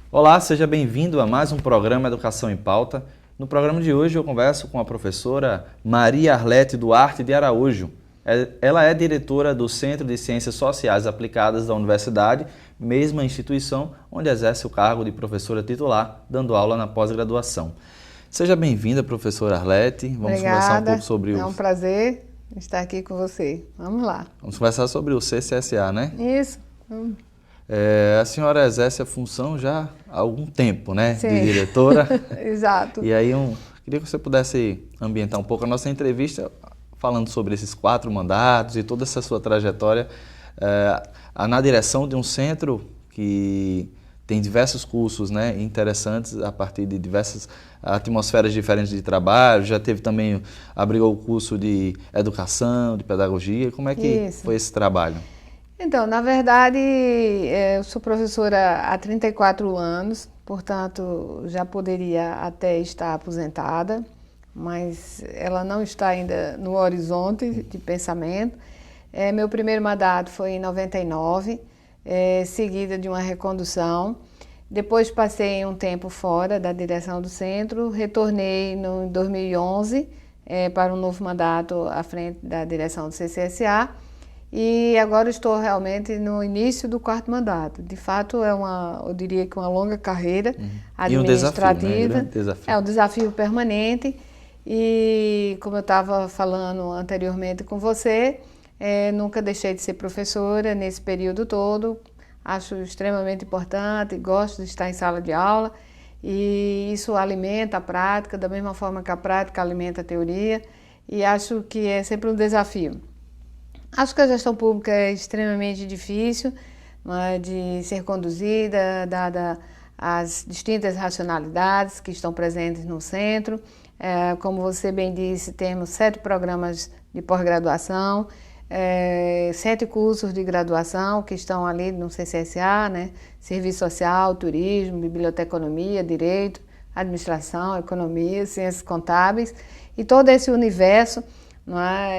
Olá, seja bem-vindo a mais um programa Educação em Pauta. No programa de hoje eu converso com a professora Maria Arlete Duarte de Araújo. Ela é diretora do Centro de Ciências Sociais Aplicadas da Universidade, mesma instituição onde exerce o cargo de professora titular, dando aula na pós-graduação. Seja bem-vinda, professora Arlete. Vamos conversar um pouco sobre É um prazer estar aqui com você. Vamos lá. Vamos conversar sobre o CCSA, né? Isso. A senhora exerce a função já há algum tempo, né? Sim. De diretora. Exato. E aí, queria que você pudesse ambientar um pouco a nossa entrevista falando sobre esses 4 mandatos e toda essa sua trajetória na direção de um centro que tem diversos cursos, né, interessantes a partir de diversas atmosferas diferentes de trabalho. Já teve também, abrigou o curso de educação, de pedagogia. Como é que foi esse trabalho? Então, na verdade, eu sou professora há 34 anos, portanto, já poderia até estar aposentada, mas ela não está ainda no horizonte de pensamento. Meu primeiro mandato foi em 99, seguida de uma recondução. Depois passei um tempo fora da direção do centro, retornei em 2011 para um novo mandato à frente da direção do CCSA. E agora estou realmente no início do 4º mandato. De fato, eu diria que uma longa carreira administrativa. E um desafio, né? Desafio. É um desafio permanente. E como eu estava falando anteriormente com você, nunca deixei de ser professora nesse período todo. Acho extremamente importante, gosto de estar em sala de aula. E isso alimenta a prática, da mesma forma que a prática alimenta a teoria. E acho que é sempre um desafio. Acho que a gestão pública é extremamente difícil de ser conduzida, dada as distintas racionalidades que estão presentes no centro. Como você bem disse, temos 7 programas de pós-graduação, 7 cursos de graduação que estão ali no CCSA, né? Serviço Social, Turismo, Biblioteconomia, Direito, Administração, Economia, Ciências Contábeis, e todo esse universo,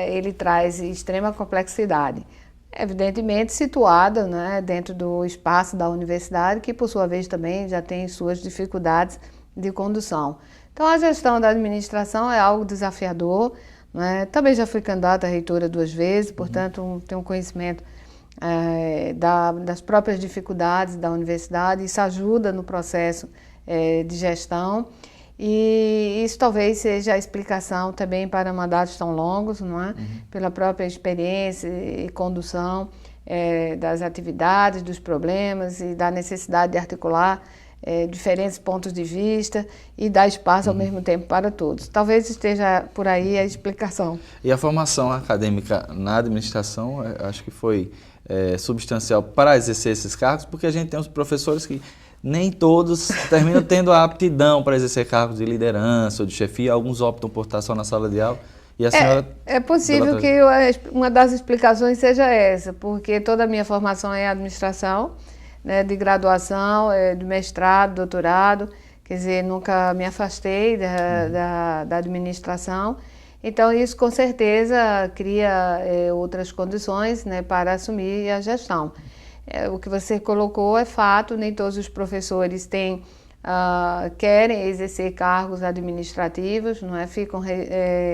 ele traz extrema complexidade, evidentemente situada, dentro do espaço da universidade, que por sua vez também já tem suas dificuldades de condução. Então a gestão da administração é algo desafiador, Também já fui candidata a reitora 2 vezes, portanto tenho conhecimento das próprias dificuldades da universidade. Isso ajuda no processo de gestão. E isso talvez seja a explicação também para mandatos tão longos, Pela própria experiência e condução das atividades, dos problemas e da necessidade de articular diferentes pontos de vista e dar espaço ao mesmo tempo para todos. Talvez esteja por aí a explicação. E a formação acadêmica na administração, acho que foi substancial para exercer esses cargos, porque a gente tem os professores que nem todos terminam tendo a aptidão para exercer cargos de liderança ou de chefia. Alguns optam por estar só na sala de aula. E a senhora... É possível que uma das explicações seja essa, porque toda a minha formação é administração, de graduação, de mestrado, doutorado, quer dizer, nunca me afastei da administração. Então, isso com certeza cria outras condições, para assumir a gestão. O que você colocou é fato, nem todos os professores querem exercer cargos administrativos, ficam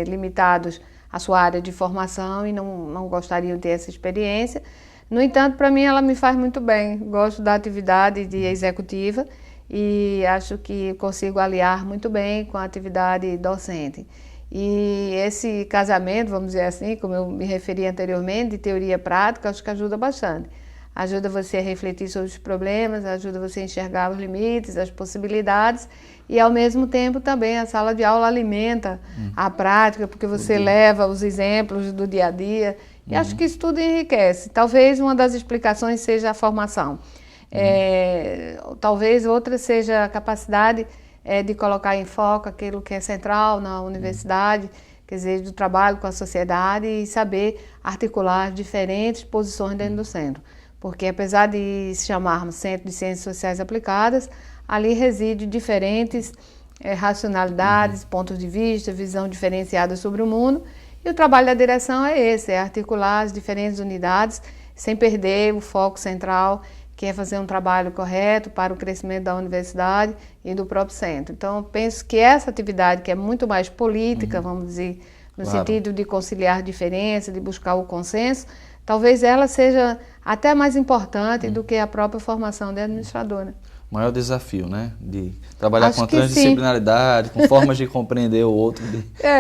limitados à sua área de formação e não gostariam de ter essa experiência. No entanto, para mim ela me faz muito bem. Gosto da atividade de executiva e acho que consigo aliar muito bem com a atividade docente. E esse casamento, vamos dizer assim, como eu me referi anteriormente, de teoria e prática, acho que ajuda bastante. Ajuda você a refletir sobre os problemas, ajuda você a enxergar os limites, as possibilidades e, ao mesmo tempo, também a sala de aula alimenta a prática, porque você leva os exemplos do dia a dia e acho que isso tudo enriquece. Talvez uma das explicações seja a formação. Talvez outra seja a capacidade de colocar em foco aquilo que é central na universidade, quer dizer, do trabalho com a sociedade e saber articular diferentes posições dentro do centro. Porque apesar de se chamarmos Centro de Ciências Sociais Aplicadas, ali reside diferentes racionalidades, pontos de vista, visão diferenciada sobre o mundo. E o trabalho da direção é esse, é articular as diferentes unidades sem perder o foco central, que é fazer um trabalho correto para o crescimento da universidade e do próprio centro. Então, eu penso que essa atividade, que é muito mais política, vamos dizer, no sentido de conciliar diferenças, de buscar o consenso, talvez ela seja até mais importante do que a própria formação de administradora. O maior desafio, né? De trabalhar Acho com a que transdisciplinaridade, com formas de compreender o outro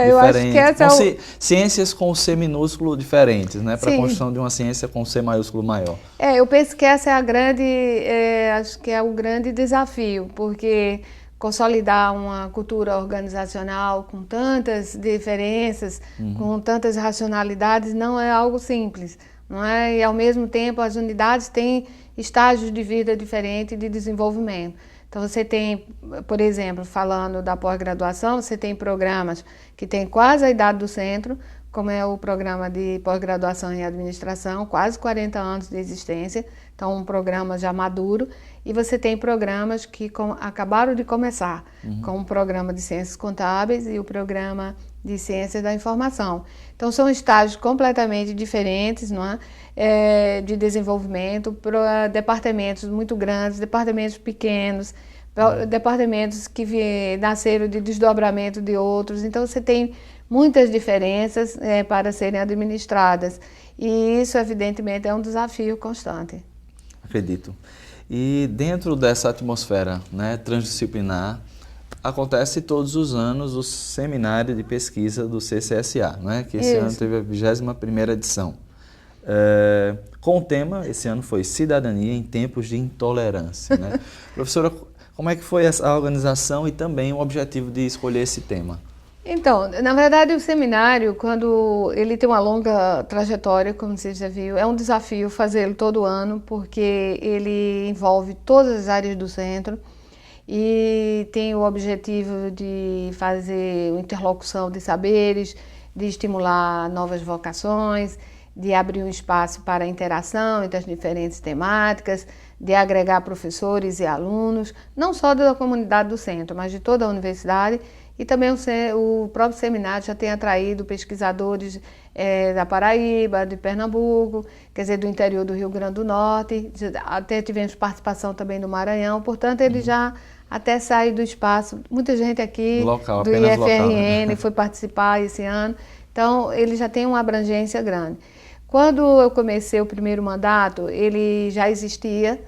eu acho que essa diferentes. Ciências com o C minúsculo diferentes, né? Para a construção de uma ciência com C maiúsculo maior. Eu penso que essa é acho que é o grande desafio, porque consolidar uma cultura organizacional com tantas diferenças, com tantas racionalidades, não é algo simples, não é? E, ao mesmo tempo, as unidades têm estágios de vida diferentes de desenvolvimento. Então, você tem, por exemplo, falando da pós-graduação, você tem programas que têm quase a idade do centro, como é o programa de pós-graduação em administração, quase 40 anos de existência, então um programa já maduro, e você tem programas que acabaram de começar, como o programa de ciências contábeis e o programa de ciências da informação. Então são estágios completamente diferentes, não é? De desenvolvimento para departamentos muito grandes, departamentos pequenos, departamentos que nasceram de desdobramento de outros, então você tem muitas diferenças para serem administradas, e isso evidentemente é um desafio constante. Acredito. E dentro dessa atmosfera, né, transdisciplinar, acontece todos os anos o seminário de pesquisa do CCSA, né, que esse ano teve a 21ª edição. Com o tema, esse ano foi Cidadania em Tempos de Intolerância. Né? Professora, como é que foi essa organização e também o objetivo de escolher esse tema? Então, na verdade, o seminário, quando ele tem uma longa trajetória, como você já viu, é um desafio fazê-lo todo ano, porque ele envolve todas as áreas do centro e tem o objetivo de fazer uma interlocução de saberes, de estimular novas vocações, de abrir um espaço para a interação entre as diferentes temáticas, de agregar professores e alunos, não só da comunidade do centro, mas de toda a universidade. E também o próprio seminário já tem atraído pesquisadores da Paraíba, de Pernambuco, quer dizer, do interior do Rio Grande do Norte, até tivemos participação também do Maranhão, portanto ele já até sai do espaço, muita gente aqui local, do IFRN local, né? Foi participar esse ano, então ele já tem uma abrangência grande. Quando eu comecei o primeiro mandato, ele já existia,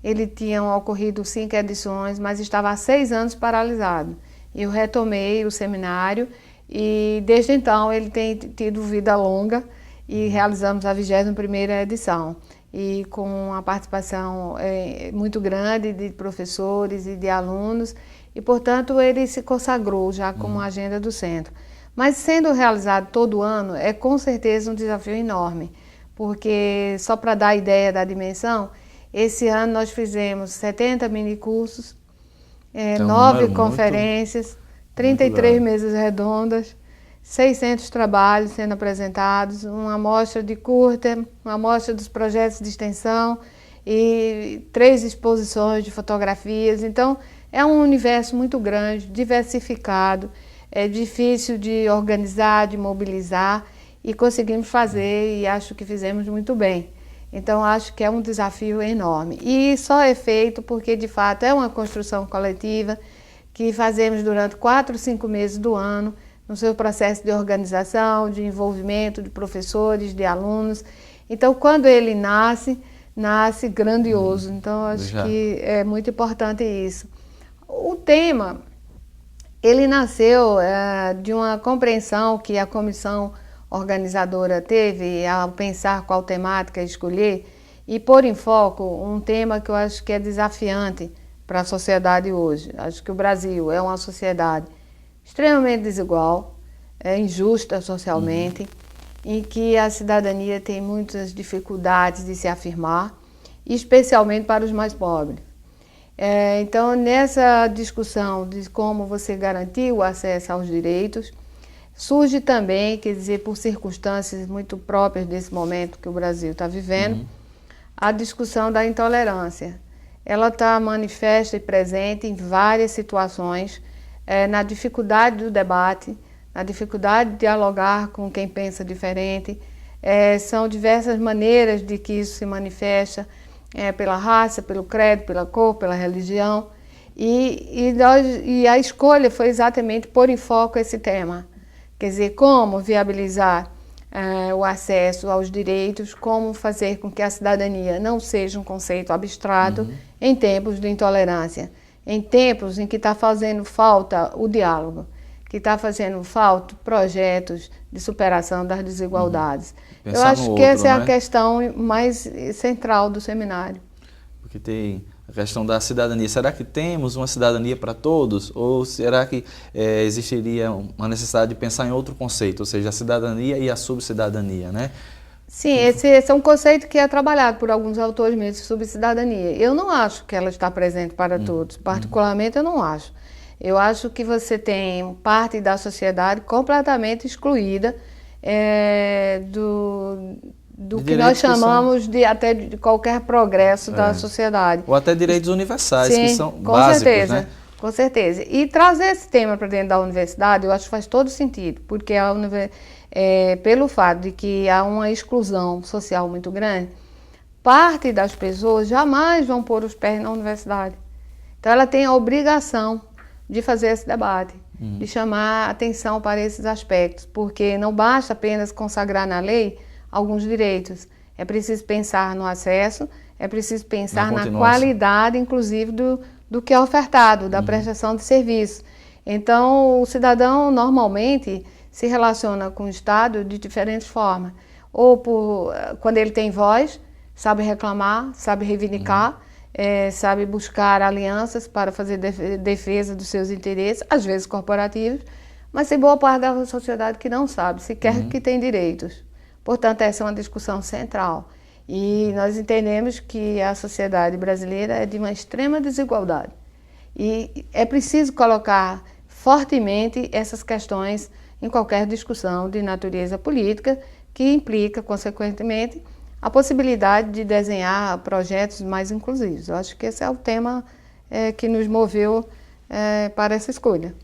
ele tinha ocorrido 5 edições, mas estava há 6 anos paralisado. Eu retomei o seminário e desde então ele tem tido vida longa e realizamos a 21ª edição. E com uma participação muito grande de professores e de alunos e, portanto, ele se consagrou já como agenda do centro. Mas sendo realizado todo ano é com certeza um desafio enorme, porque só para dar a ideia da dimensão, esse ano nós fizemos 70 minicursos, 9 conferências, 33 mesas redondas, 600 trabalhos sendo apresentados, uma amostra de curta, uma amostra dos projetos de extensão e 3 exposições de fotografias. Então, é um universo muito grande, diversificado, é difícil de organizar, de mobilizar e conseguimos fazer e acho que fizemos muito bem. Então, acho que é um desafio enorme. E só é feito porque, de fato, é uma construção coletiva que fazemos durante 4, 5 meses do ano, no seu processo de organização, de envolvimento de professores, de alunos. Então, quando ele nasce grandioso. Então, acho que é muito importante isso. O tema, ele nasceu de uma compreensão que a comissão organizadora teve ao pensar qual temática escolher e pôr em foco um tema que eu acho que é desafiante para a sociedade hoje. Acho que o Brasil é uma sociedade extremamente desigual, injusta socialmente, em que a cidadania tem muitas dificuldades de se afirmar, especialmente para os mais pobres. Então, nessa discussão de como você garantir o acesso aos direitos, surge também, quer dizer, por circunstâncias muito próprias desse momento que o Brasil está vivendo, a discussão da intolerância. Ela está manifesta e presente em várias situações, na dificuldade do debate, na dificuldade de dialogar com quem pensa diferente. São diversas maneiras de que isso se manifesta, pela raça, pelo credo, pela cor, pela religião. E a escolha foi exatamente pôr em foco esse tema. Quer dizer, como viabilizar o acesso aos direitos, como fazer com que a cidadania não seja um conceito abstrato em tempos de intolerância, em tempos em que está fazendo falta o diálogo, que está fazendo falta projetos de superação das desigualdades. Eu acho que essa é a questão mais central do seminário. Porque tem a questão da cidadania. Será que temos uma cidadania para todos? Ou será que existiria uma necessidade de pensar em outro conceito, ou seja, a cidadania e a subcidadania, né? Sim, esse é um conceito que é trabalhado por alguns autores mesmo, subcidadania. Eu não acho que ela está presente para todos, particularmente eu não acho. Eu acho que você tem parte da sociedade completamente excluída do que nós chamamos de qualquer progresso da sociedade. Ou até direitos universais, sim, que são básicos, certeza, né? Com certeza. E trazer esse tema para dentro da universidade, eu acho que faz todo sentido, porque pelo fato de que há uma exclusão social muito grande, parte das pessoas jamais vão pôr os pés na universidade. Então ela tem a obrigação de fazer esse debate, de chamar atenção para esses aspectos, porque não basta apenas consagrar na lei alguns direitos. É preciso pensar no acesso, é preciso pensar na qualidade, inclusive, do que é ofertado, da prestação de serviço. Então, o cidadão, normalmente, se relaciona com o Estado de diferentes formas. Ou quando ele tem voz, sabe reclamar, sabe reivindicar, sabe buscar alianças para fazer defesa dos seus interesses, às vezes corporativos, mas tem boa parte da sociedade que não sabe, sequer que tem direitos. Portanto, essa é uma discussão central. E nós entendemos que a sociedade brasileira é de uma extrema desigualdade. E é preciso colocar fortemente essas questões em qualquer discussão de natureza política, que implica, consequentemente, a possibilidade de desenhar projetos mais inclusivos. Eu acho que esse é o tema que nos moveu para essa escolha.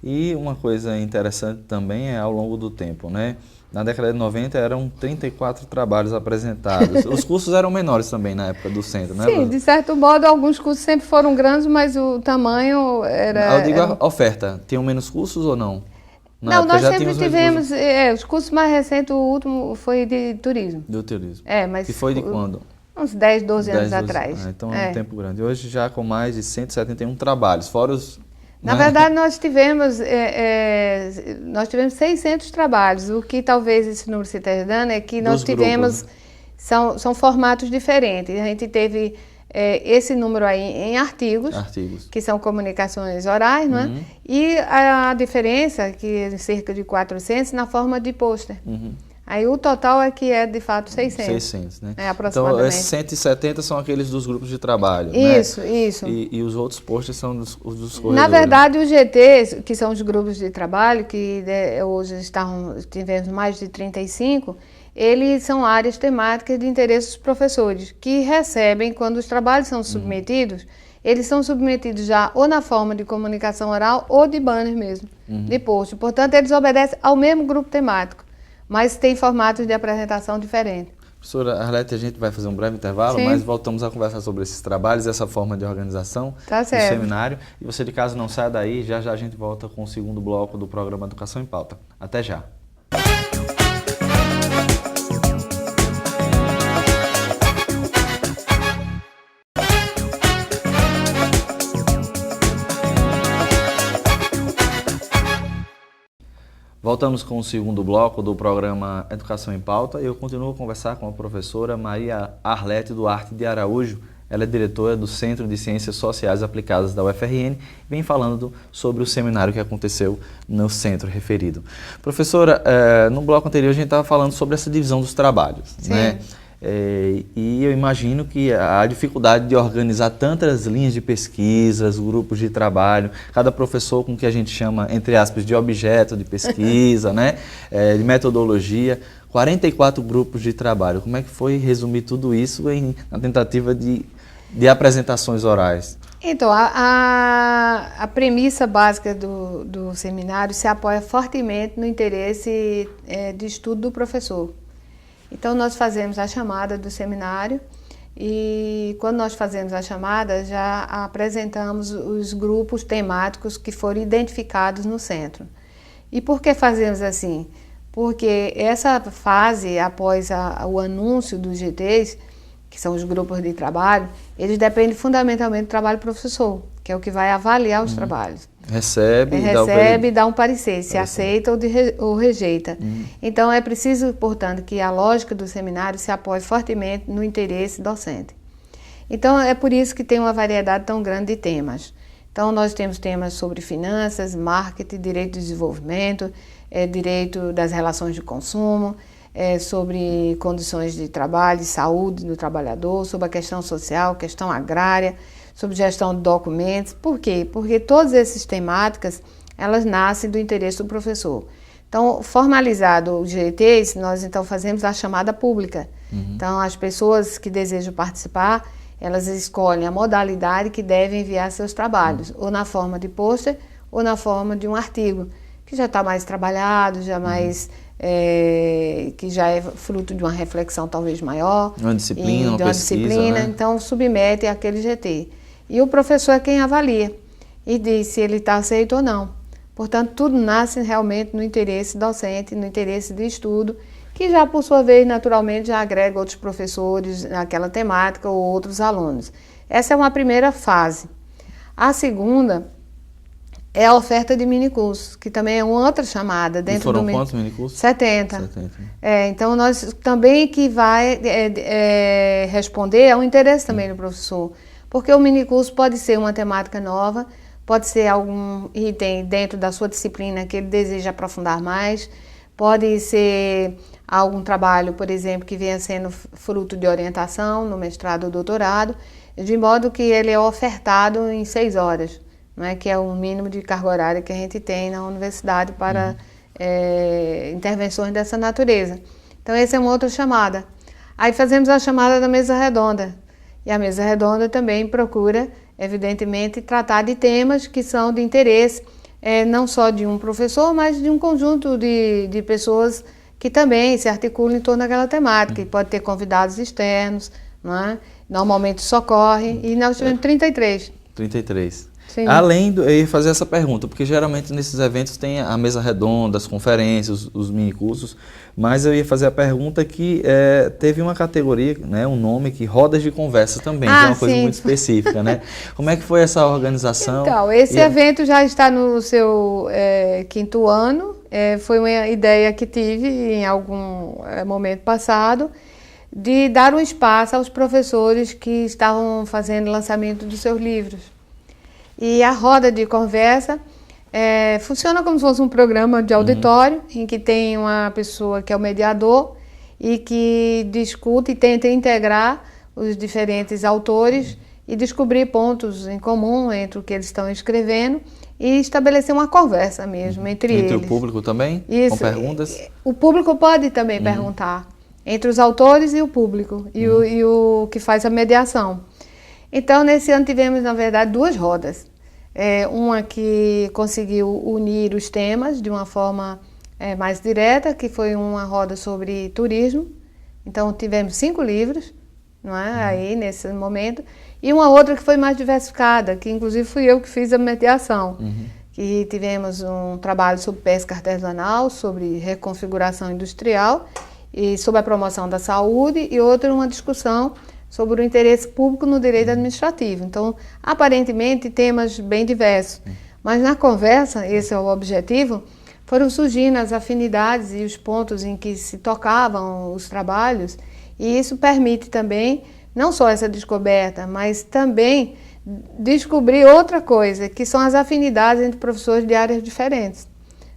E uma coisa interessante também é ao longo do tempo, né? Na década de 90 eram 34 trabalhos apresentados. Os cursos eram menores também na época do centro, né? Sim, de certo modo, alguns cursos sempre foram grandes, mas o tamanho era... Eu digo a oferta. Tinham menos cursos ou não? Não, nós sempre tivemos... os cursos mais recentes, o último foi de turismo. Do turismo. Mas que foi de quando? Uns 10, 12 anos atrás. Então é um tempo grande. Hoje já com mais de 171 trabalhos, fora os... Na verdade, nós tivemos 600 trabalhos. O que talvez esse número se esteja dando é que nós tivemos... São formatos diferentes. A gente teve esse número aí em artigos, que são comunicações orais, não é? E a diferença, que é cerca de 400, na forma de pôster. Aí o total é que é, de fato, 600. 600, né? Aproximadamente. Então, esses 170 são aqueles dos grupos de trabalho, isso, né? Isso. E os outros posters são os dos corredores. Na verdade, os GTs, que são os grupos de trabalho, que hoje tivemos mais de 35, eles são áreas temáticas de interesse dos professores, que recebem, quando os trabalhos são submetidos, eles são submetidos já ou na forma de comunicação oral ou de banner mesmo, de post. Portanto, eles obedecem ao mesmo grupo temático, mas tem formatos de apresentação diferentes. Professora Arlete, a gente vai fazer um breve intervalo, mas voltamos a conversar sobre esses trabalhos, essa forma de organização do seminário. E você de casa não saia daí, já já a gente volta com o segundo bloco do programa Educação em Pauta. Até já! Voltamos com o segundo bloco do programa Educação em Pauta e eu continuo a conversar com a professora Maria Arlete Duarte de Araújo. Ela é diretora do Centro de Ciências Sociais Aplicadas da UFRN e vem falando sobre o seminário que aconteceu no centro referido. Professora, no bloco anterior a gente estava falando sobre essa divisão dos trabalhos, né? E eu imagino que a dificuldade de organizar tantas linhas de pesquisas, grupos de trabalho, cada professor com o que a gente chama, entre aspas, de objeto de pesquisa, né? De metodologia, 44 grupos de trabalho. Como é que foi resumir tudo isso na tentativa de apresentações orais? Então, a premissa básica do seminário se apoia fortemente no interesse de estudo do professor. Então, nós fazemos a chamada do seminário e quando nós fazemos a chamada, já apresentamos os grupos temáticos que foram identificados no centro. E por que fazemos assim? Porque essa fase, após o anúncio dos GTs, que são os grupos de trabalho, eles dependem fundamentalmente do trabalho do professor, que é o que vai avaliar os trabalhos. Recebe e dá um parecer, se aceita ou rejeita. Então, é preciso, portanto, que a lógica do seminário se apoie fortemente no interesse docente. Então, é por isso que tem uma variedade tão grande de temas. Então, nós temos temas sobre finanças, marketing, direito de desenvolvimento, direito das relações de consumo, sobre condições de trabalho e saúde do trabalhador, sobre a questão social, questão agrária, sobre gestão de documentos. Por quê? Porque todas essas temáticas, elas nascem do interesse do professor. Então, formalizado os GTs, nós então fazemos a chamada pública. Então, as pessoas que desejam participar, elas escolhem a modalidade que devem enviar seus trabalhos, ou na forma de pôster, ou na forma de um artigo, que já está mais trabalhado, já mais... que já é fruto de uma reflexão talvez maior. Uma disciplina, uma pesquisa, disciplina, né? Então submete àquele GT. E o professor é quem avalia e diz se ele está aceito ou não. Portanto, tudo nasce realmente no interesse docente, no interesse de estudo, que já por sua vez, naturalmente, já agrega outros professores naquela temática ou outros alunos. Essa é uma primeira fase. A segunda é a oferta de minicursos, que também é uma outra chamada. Dentro foram quantos minicursos? 70. Então, nós também que vai responder ao interesse também do professor. Porque o minicurso pode ser uma temática nova, pode ser algum item dentro da sua disciplina que ele deseja aprofundar mais, pode ser algum trabalho, por exemplo, que venha sendo fruto de orientação no mestrado ou doutorado, de modo que ele é ofertado em 6 horas. Que é o mínimo de carga horária que a gente tem na universidade para intervenções dessa natureza. Então, essa é uma outra chamada. Aí fazemos a chamada da mesa redonda. E a mesa redonda também procura, evidentemente, tratar de temas que são de interesse, não só de um professor, mas de um conjunto de pessoas que também se articulam em torno daquela temática. E pode ter convidados externos, normalmente socorre. E nós tivemos 33. 33. Sim. Além eu ia fazer essa pergunta, porque geralmente nesses eventos tem a mesa redonda, as conferências, os minicursos, mas eu ia fazer a pergunta que teve uma categoria, um nome que rodas de conversa também, que é uma coisa muito específica, né? Como é que foi essa organização? Então, esse evento já está no seu 5º ano, foi uma ideia que tive em algum momento passado, de dar um espaço aos professores que estavam fazendo lançamento dos seus livros. E a roda de conversa funciona como se fosse um programa de auditório, em que tem uma pessoa que é o mediador e que discute e tenta integrar os diferentes autores e descobrir pontos em comum entre o que eles estão escrevendo e estabelecer uma conversa mesmo entre eles. Entre o público também? Isso. Com perguntas? O público pode também perguntar, entre os autores e o público, e o que faz a mediação. Então, nesse ano tivemos, na verdade, 2 rodas. Uma que conseguiu unir os temas de uma forma mais direta, que foi uma roda sobre turismo. Então, tivemos 5 livros, aí nesse momento. E uma outra que foi mais diversificada, que inclusive fui eu que fiz a mediação. Que tivemos um trabalho sobre pesca artesanal, sobre reconfiguração industrial e sobre a promoção da saúde, e outra uma discussão sobre o interesse público no direito administrativo. Então, aparentemente, temas bem diversos. Mas na conversa, esse é o objetivo, foram surgindo as afinidades e os pontos em que se tocavam os trabalhos, e isso permite também, não só essa descoberta, mas também descobrir outra coisa, que são as afinidades entre professores de áreas diferentes.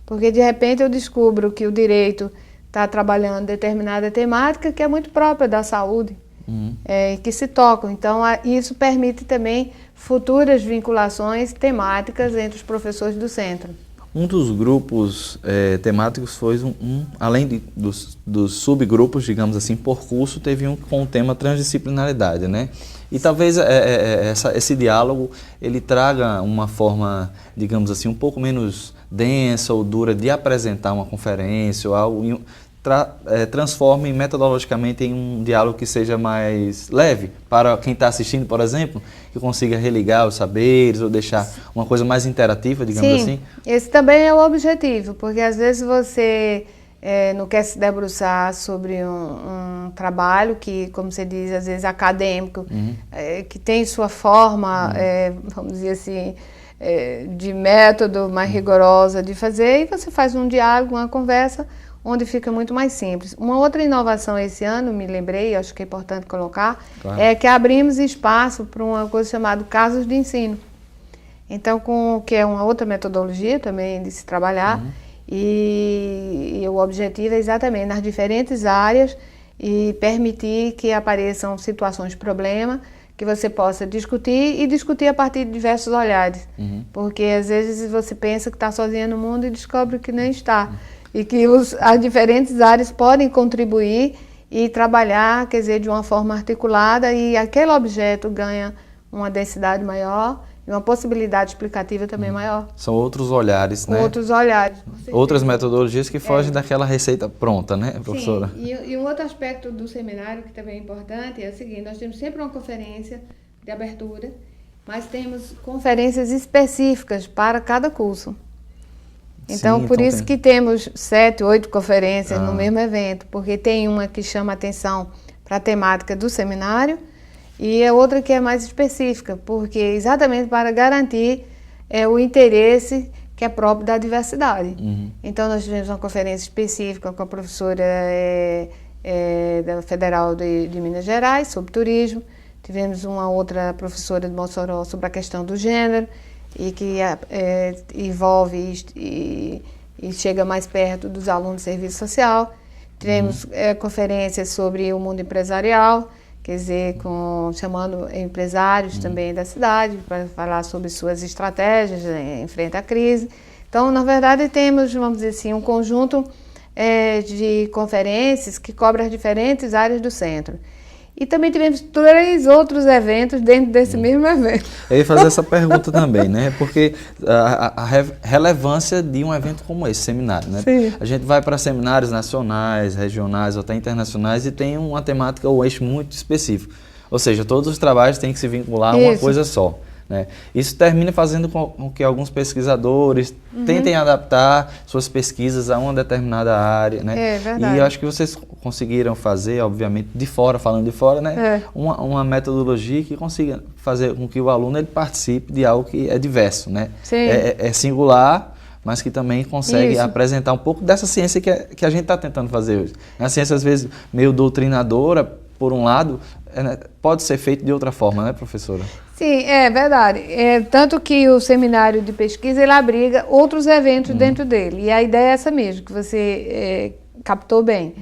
Porque, de repente, eu descubro que o direito está trabalhando determinada temática que é muito própria da saúde, que se tocam. Então, isso permite também futuras vinculações temáticas entre os professores do centro. Um dos grupos temáticos foi além dos subgrupos, digamos assim, por curso, teve um com o tema transdisciplinaridade, né? E talvez esse diálogo ele traga uma forma, digamos assim, um pouco menos densa ou dura de apresentar uma conferência ou algo, transforme metodologicamente em um diálogo que seja mais leve para quem está assistindo, por exemplo, que consiga religar os saberes ou deixar uma coisa mais interativa, digamos assim? Esse também é o objetivo, porque às vezes você não quer se debruçar sobre um trabalho que, como você diz, às vezes acadêmico, que tem sua forma, vamos dizer assim, de método mais rigorosa de fazer, e você faz um diálogo, uma conversa, onde fica muito mais simples. Uma outra inovação esse ano, me lembrei, acho que é importante colocar, é que abrimos espaço para uma coisa chamada casos de ensino. Então, que é uma outra metodologia também de se trabalhar, e o objetivo é exatamente nas diferentes áreas e permitir que apareçam situações de problema, que você possa discutir e discutir a partir de diversos olhares. Porque às vezes você pensa que está sozinha no mundo e descobre que nem está. E que as diferentes áreas podem contribuir e trabalhar, quer dizer, de uma forma articulada, e aquele objeto ganha uma densidade maior e uma possibilidade explicativa também maior. São outros olhares, né? Outros olhares. Outras metodologias que fogem daquela receita pronta, né, professora? Sim, e um outro aspecto do seminário que também é importante é o seguinte: nós temos sempre uma conferência de abertura, mas temos conferências específicas para cada curso. Então, por isso que temos 7, 8 conferências no mesmo evento, porque tem uma que chama atenção para a temática do seminário e a outra que é mais específica, porque exatamente para garantir o interesse que é próprio da diversidade. Então, nós tivemos uma conferência específica com a professora da Federal de Minas Gerais sobre turismo, tivemos uma outra professora de Mossoró sobre a questão do gênero, e que envolve e chega mais perto dos alunos de serviço social. Tivemos conferências sobre o mundo empresarial, quer dizer, chamando empresários também da cidade para falar sobre suas estratégias em frente à crise. Então, na verdade, temos, vamos dizer assim, um conjunto de conferências que cobre as diferentes áreas do centro. E também tivemos 3 outros eventos dentro desse mesmo evento. Eu ia fazer essa pergunta também, né? Porque a relevância de um evento como esse, seminário, né? Sim. A gente vai para seminários nacionais, regionais ou até internacionais e tem uma temática ou eixo muito específico. Ou seja, todos os trabalhos têm que se vincular a uma coisa só. Né? Isso termina fazendo com que alguns pesquisadores tentem adaptar suas pesquisas a uma determinada área. Né? É verdade. E eu acho que vocês conseguiram fazer, obviamente, de fora, falando de fora, né? Uma metodologia que consiga fazer com que o aluno ele participe de algo que é diverso. Né? É singular, mas que também consegue apresentar um pouco dessa ciência que a gente está tentando fazer hoje. A ciência, às vezes, meio doutrinadora, por um lado, pode ser feito de outra forma, né, professora? Sim, é verdade. Tanto que o seminário de pesquisa, ele abriga outros eventos dentro dele. E a ideia é essa mesmo, que você captou bem.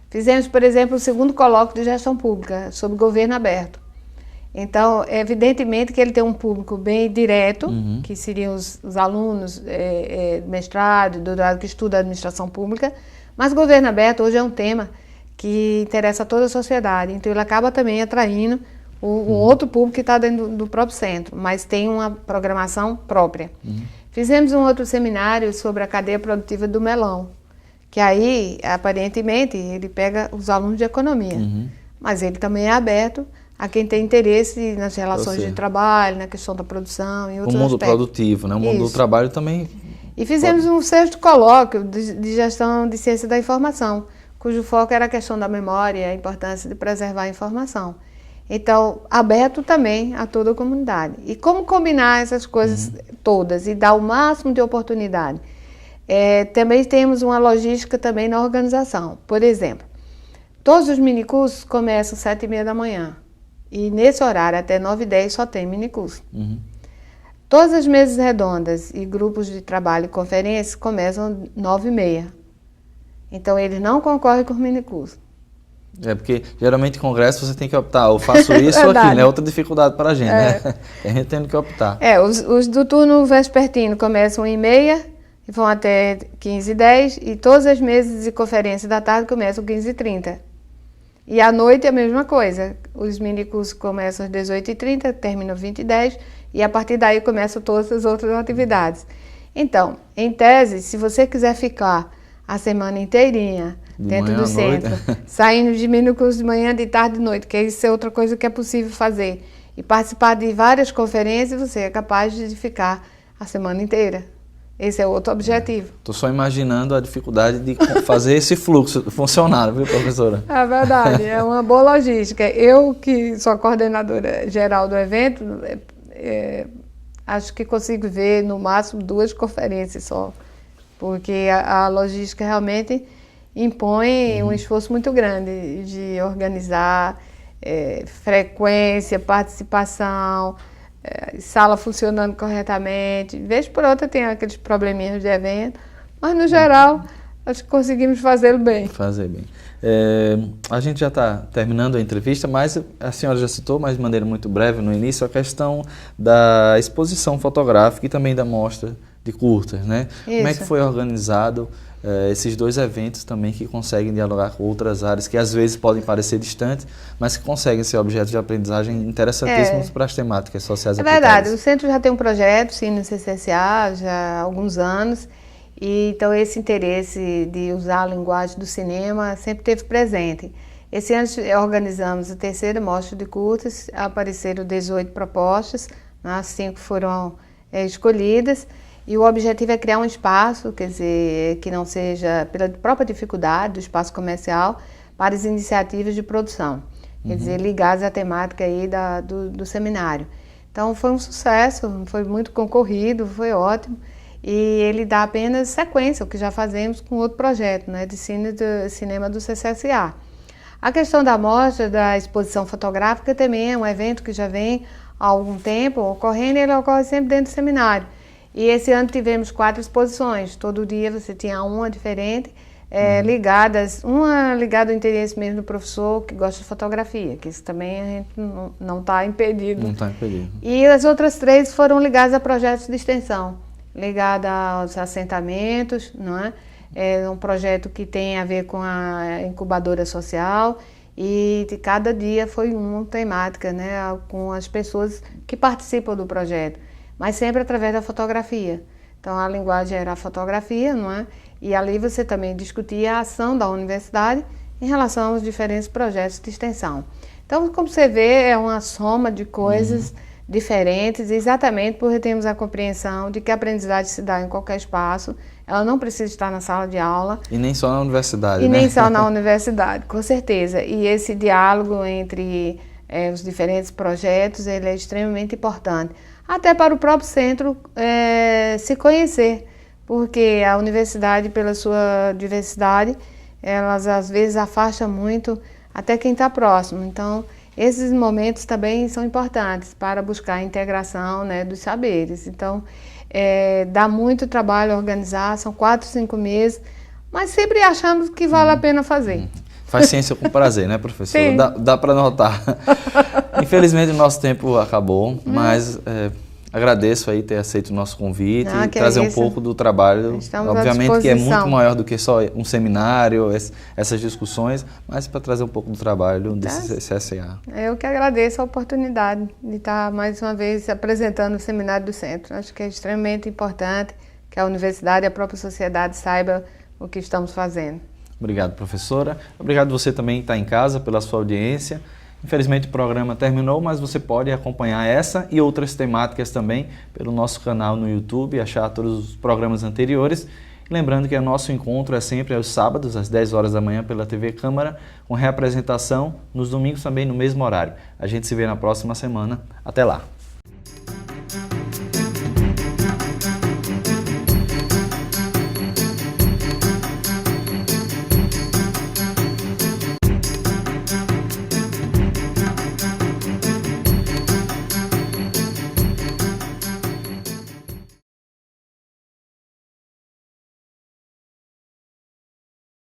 Fizemos, por exemplo, o 2º colóquio de gestão pública, sobre governo aberto. Então, evidentemente que ele tem um público bem direto, que seriam os alunos mestrado, doutorado, que estudam administração pública, mas governo aberto hoje é um tema que interessa a toda a sociedade, então ele acaba também atraindo um outro público que está dentro do próprio centro, mas tem uma programação própria. Fizemos um outro seminário sobre a cadeia produtiva do melão, que aí, aparentemente, ele pega os alunos de economia, mas ele também é aberto a quem tem interesse nas relações de trabalho, na questão da produção e outros aspectos. O mundo aspectos. produtivo, né? O mundo do trabalho também... E fizemos um 6º colóquio de gestão de ciência da informação, cujo foco era a questão da memória e a importância de preservar a informação. Então, aberto também a toda a comunidade. E como combinar essas coisas todas e dar o máximo de oportunidade? Também temos uma logística também na organização. Por exemplo, todos os minicursos começam às 7h30 da manhã. E nesse horário, até 9h10, só tem minicurso. Todas as mesas redondas e grupos de trabalho e conferências começam às 9h30. Então, eles não concorrem com os minicursos. Porque geralmente em congresso você tem que optar, eu faço isso ou aquilo, é outra dificuldade para a gente, né? A gente tem que optar. Os do turno vespertino começam 1h30 e vão até 15h10, e todas as mesas de conferência da tarde começam 15h30. E à noite é a mesma coisa, os minicursos começam às 18h30, terminam às 20h10, e a partir daí começam todas as outras atividades. Então, em tese, se você quiser ficar a semana inteirinha dentro do centro, saindo de mini-curso de manhã, de tarde e de noite, que isso é outra coisa que é possível fazer. E participar de várias conferências, você é capaz de ficar a semana inteira. Esse é outro objetivo. Estou só imaginando a dificuldade de fazer esse fluxo funcionar, viu, professora? É verdade, é uma boa logística. Eu, que sou a coordenadora geral do evento, acho que consigo ver no máximo 2 conferências só, porque a logística realmente impõe um esforço muito grande de organizar frequência, participação, sala funcionando corretamente. Vez por outra tem aqueles probleminhas de evento, mas no geral acho que conseguimos fazê-lo bem. Fazer bem. A gente já está terminando a entrevista, mas a senhora já citou, mas de maneira muito breve no início, a questão da exposição fotográfica e também da mostra de curtas, né? Isso. Como é que foi organizado esses 2 eventos também que conseguem dialogar com outras áreas que às vezes podem parecer distantes, mas que conseguem ser objetos de aprendizagem interessantíssimos para as temáticas sociais aplicadas? É verdade, o centro já tem um projeto, sim, no CCSA, já há alguns anos, e então esse interesse de usar a linguagem do cinema sempre esteve presente. Esse ano organizamos a 3ª mostra de curtas, apareceram 18 propostas, as 5 foram escolhidas, e o objetivo é criar um espaço, quer dizer, que não seja pela própria dificuldade do espaço comercial, para as iniciativas de produção, quer dizer, ligadas à temática aí do seminário. Então foi um sucesso, foi muito concorrido, foi ótimo, e ele dá apenas sequência ao que já fazemos com outro projeto, né, de cinema do CCSA. A questão da mostra, da exposição fotográfica também é um evento que já vem há algum tempo ocorrendo, e ele ocorre sempre dentro do seminário. E esse ano tivemos 4 exposições, todo dia você tinha uma diferente, ligadas, uma ligada ao interesse mesmo do professor que gosta de fotografia, que isso também a gente não está impedido. Não está impedido. E as outras 3 foram ligadas a projetos de extensão, ligadas aos assentamentos, não é? É um projeto que tem a ver com a incubadora social, e de cada dia foi uma temática, né, com as pessoas que participam do projeto, mas sempre através da fotografia. Então a linguagem era a fotografia, não é? E ali você também discutia a ação da universidade em relação aos diferentes projetos de extensão. Então, como você vê, é uma soma de coisas diferentes, exatamente porque temos a compreensão de que a aprendizagem se dá em qualquer espaço, ela não precisa estar na sala de aula. E nem só na universidade, né? E nem só na universidade, com certeza. E esse diálogo entre os diferentes projetos, ele é extremamente importante. Até para o próprio centro se conhecer, porque a universidade, pela sua diversidade, elas às vezes afastam muito até quem está próximo. Então, esses momentos também são importantes para buscar a integração, né, dos saberes. Então, dá muito trabalho organizar, são 4, 5 meses, mas sempre achamos que vale a pena fazer. Faz ciência com prazer, né, professora? Dá para notar. Infelizmente, o nosso tempo acabou, mas agradeço aí ter aceito o nosso convite e trazer um pouco do trabalho. Obviamente que é muito maior do que só um seminário, essas discussões, mas para trazer um pouco do trabalho desse CCSA. Eu que agradeço a oportunidade de estar mais uma vez apresentando o seminário do centro. Acho que é extremamente importante que a universidade e a própria sociedade saiba o que estamos fazendo. Obrigado, professora. Obrigado você também que está em casa pela sua audiência. Infelizmente o programa terminou, mas você pode acompanhar essa e outras temáticas também pelo nosso canal no YouTube, achar todos os programas anteriores. E lembrando que o nosso encontro é sempre aos sábados, às 10 horas da manhã, pela TV Câmara, com reapresentação nos domingos também no mesmo horário. A gente se vê na próxima semana. Até lá!